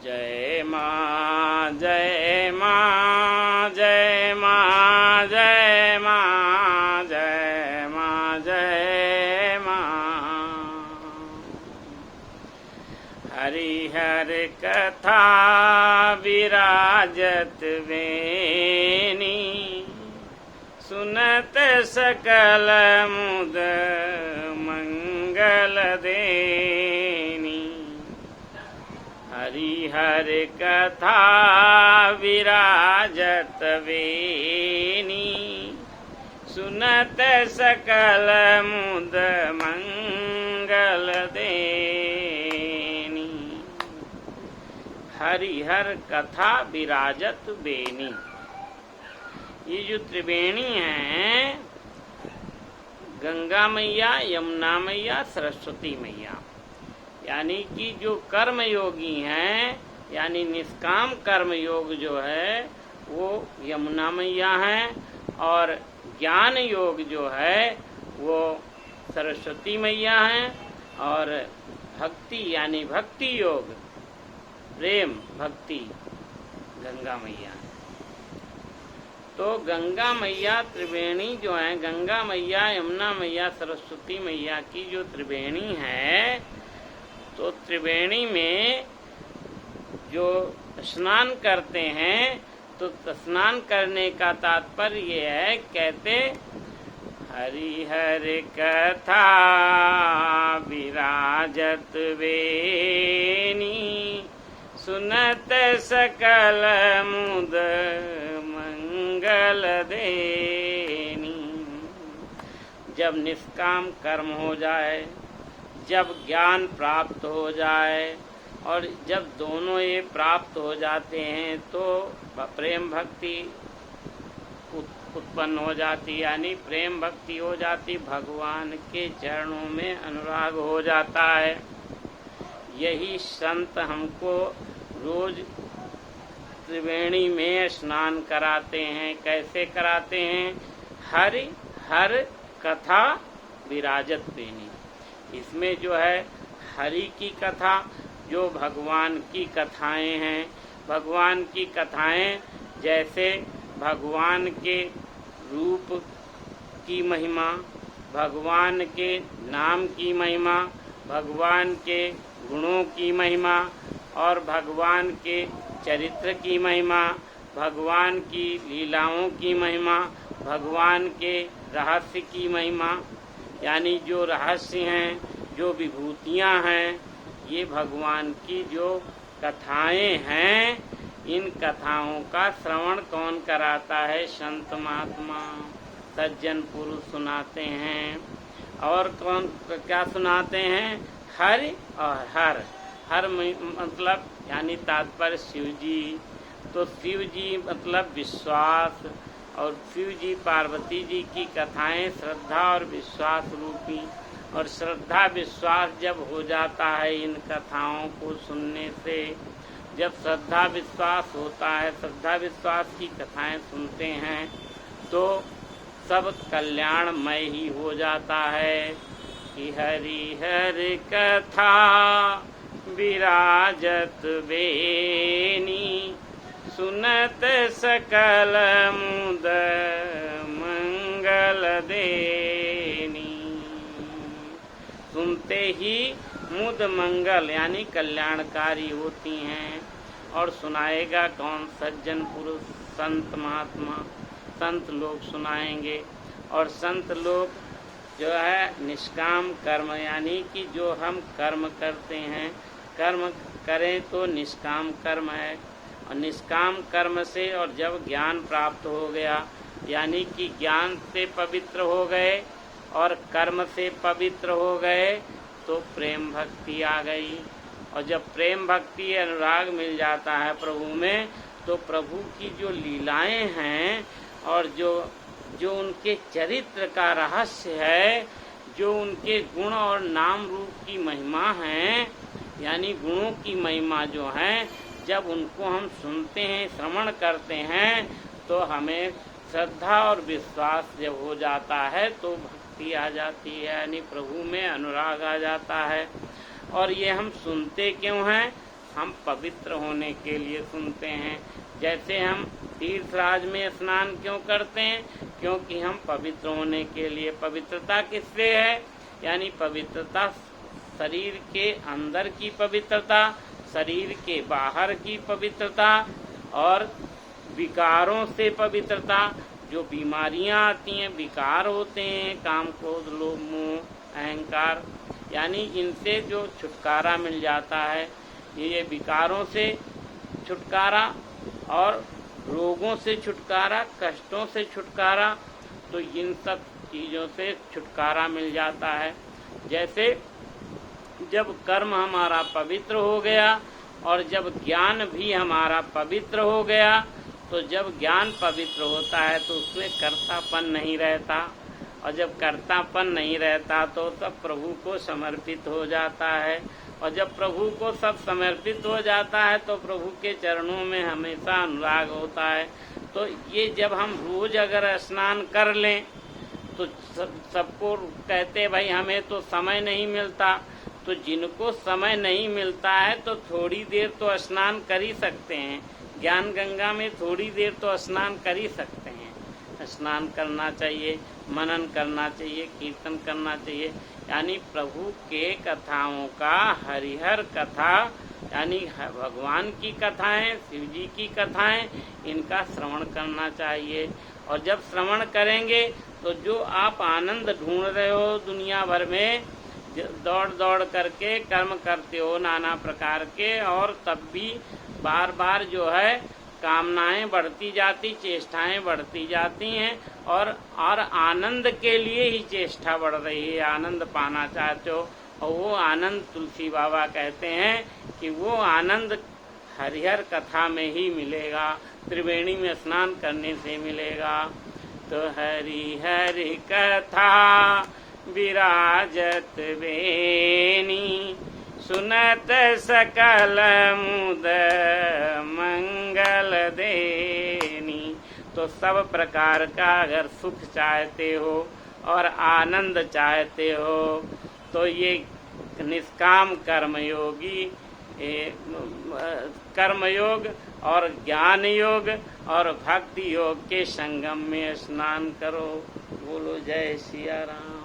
जय माँ जय माँ जय माँ जय माँ जय माँ जय माँ। हरिहर कथा विराजत वेनी, सुनत सकल मुद मंगल देनी। हरिहर कथा विराजत वेनी, सुनत सकल मुद मंगल देनी। हरिहर कथा विराजत बेनी, ये जो त्रिवेणी है, गंगा मैया, यमुना मैया, सरस्वती मैया, यानी कि जो कर्म योगी हैं, यानी निष्काम कर्म योग जो है वो यमुना मैया हैं, और ज्ञान योग जो है वो सरस्वती मैया हैं, और भक्ति यानी भक्ति योग, प्रेम भक्ति गंगा मैया है। तो गंगा मैया त्रिवेणी जो है, गंगा मैया, यमुना मैया, सरस्वती मैया की जो त्रिवेणी है, तो त्रिवेणी में जो स्नान करते हैं, तो स्नान करने का तात्पर्य ये है, कहते हरिहर कथा विराजत वेनी, सुनत सकल मुद मंगल देनी। जब निष्काम कर्म हो जाए, जब ज्ञान प्राप्त हो जाए, और जब दोनों ये प्राप्त हो जाते हैं तो प्रेम भक्ति उत्पन्न हो जाती, यानी प्रेम भक्ति हो जाती, भगवान के चरणों में अनुराग हो जाता है। यही संत हमको रोज त्रिवेणी में स्नान कराते हैं। कैसे कराते हैं? हरि हर कथा विराजत बेनी, इसमें जो है हरि की कथा, जो भगवान की कथाएं हैं, भगवान की कथाएं, जैसे भगवान के रूप की महिमा, भगवान के नाम की महिमा, भगवान के गुणों की महिमा, और भगवान के चरित्र की महिमा, भगवान की लीलाओं की महिमा, भगवान के रहस्य की महिमा, यानी जो रहस्य हैं, जो विभूतियां हैं, ये भगवान की जो कथाएं हैं, इन कथाओं का श्रवण कौन कराता है? संत महात्मा सज्जन पुरुष सुनाते हैं। और कौन क्या सुनाते हैं? हरि और हर। हर मतलब यानी तात्पर्य शिव जी, तो शिव जी मतलब विश्वास, और शिव जी पार्वती जी की कथाएं श्रद्धा और विश्वास रूपी। और श्रद्धा विश्वास जब हो जाता है इन कथाओं को सुनने से, जब श्रद्धा विश्वास होता है, श्रद्धा विश्वास की कथाएं सुनते हैं, तो सब कल्याणमय ही हो जाता है। कि हरि हर कथा विराजत बेनी, सुनत सकल मुद मंगल देनी। सुनते ही मुद मंगल यानी कल्याणकारी होती हैं। और सुनाएगा कौन? सज्जन पुरुष, संत महात्मा, संत लोग सुनाएंगे। और संत लोग जो है निष्काम कर्म, यानी कि जो हम कर्म करते हैं, कर्म करें तो निष्काम कर्म है, और निष्काम कर्म से और जब ज्ञान प्राप्त हो गया, यानी कि ज्ञान से पवित्र हो गए और कर्म से पवित्र हो गए, तो प्रेम भक्ति आ गई। और जब प्रेम भक्ति अनुराग मिल जाता है प्रभु में, तो प्रभु की जो लीलाएं हैं और जो उनके चरित्र का रहस्य है, जो उनके गुण और नाम रूप की महिमा है, यानी गुणों की महिमा जो है, जब उनको हम सुनते हैं, श्रवण करते हैं, तो हमें श्रद्धा और विश्वास जब हो जाता है तो भक्ति आ जाती है, यानी प्रभु में अनुराग आ जाता है। और ये हम सुनते क्यों हैं? हम पवित्र होने के लिए सुनते हैं। जैसे हम तीर्थराज में स्नान क्यों करते हैं? क्योंकि हम पवित्र होने के लिए। पवित्रता किससे है? यानी पवित्रता शरीर के अंदर की पवित्रता, शरीर के बाहर की पवित्रता और विकारों से पवित्रता। जो बीमारियां आती हैं, विकार होते हैं, काम क्रोध लोभ मोह अहंकार, यानी इनसे जो छुटकारा मिल जाता है, ये विकारों से छुटकारा और रोगों से छुटकारा, कष्टों से छुटकारा, तो इन सब चीज़ों से छुटकारा मिल जाता है। जैसे जब कर्म हमारा पवित्र हो गया और जब ज्ञान भी हमारा पवित्र हो गया, तो जब ज्ञान पवित्र होता है तो उसमें कर्तापन नहीं रहता, और जब कर्तापन नहीं रहता तो सब प्रभु को समर्पित हो जाता है, और जब प्रभु को सब समर्पित हो जाता है तो प्रभु के चरणों में हमेशा अनुराग होता है। तो ये जब हम रोज अगर स्नान कर लें तो सबको कहते भाई हमें तो समय नहीं मिलता, तो जिनको समय नहीं मिलता है तो थोड़ी देर तो स्नान कर ही सकते हैं। ज्ञान गंगा में थोड़ी देर तो स्नान कर ही सकते हैं। स्नान करना चाहिए, मनन करना चाहिए, कीर्तन करना चाहिए। यानी प्रभु के कथाओं का, हरिहर कथा यानी भगवान की कथाएं, शिव जी की कथाएं, इनका श्रवण करना चाहिए। और जब श्रवण करेंगे तो जो आप आनंद ढूंढ रहे हो दुनिया भर में, दौड़ दौड़ करके कर्म करते हो नाना प्रकार के, और तब भी बार बार जो है कामनाएं बढ़ती जाती, चेष्टाएं बढ़ती जाती हैं, और आनंद के लिए ही चेष्टा बढ़ रही है, आनंद पाना चाहते हो। और वो आनंद तुलसी बाबा कहते हैं कि वो आनंद हरिहर कथा में ही मिलेगा, त्रिवेणी में स्नान करने से मिलेगा। तो हरि हरि कथा विराजत बेनी, सुनत सकल मुद मंगल देनी। तो सब प्रकार का अगर सुख चाहते हो और आनंद चाहते हो तो ये निष्काम कर्मयोगी कर्मयोग और ज्ञान योग और भक्ति योग के संगम में स्नान करो। बोलो जय सिया राम।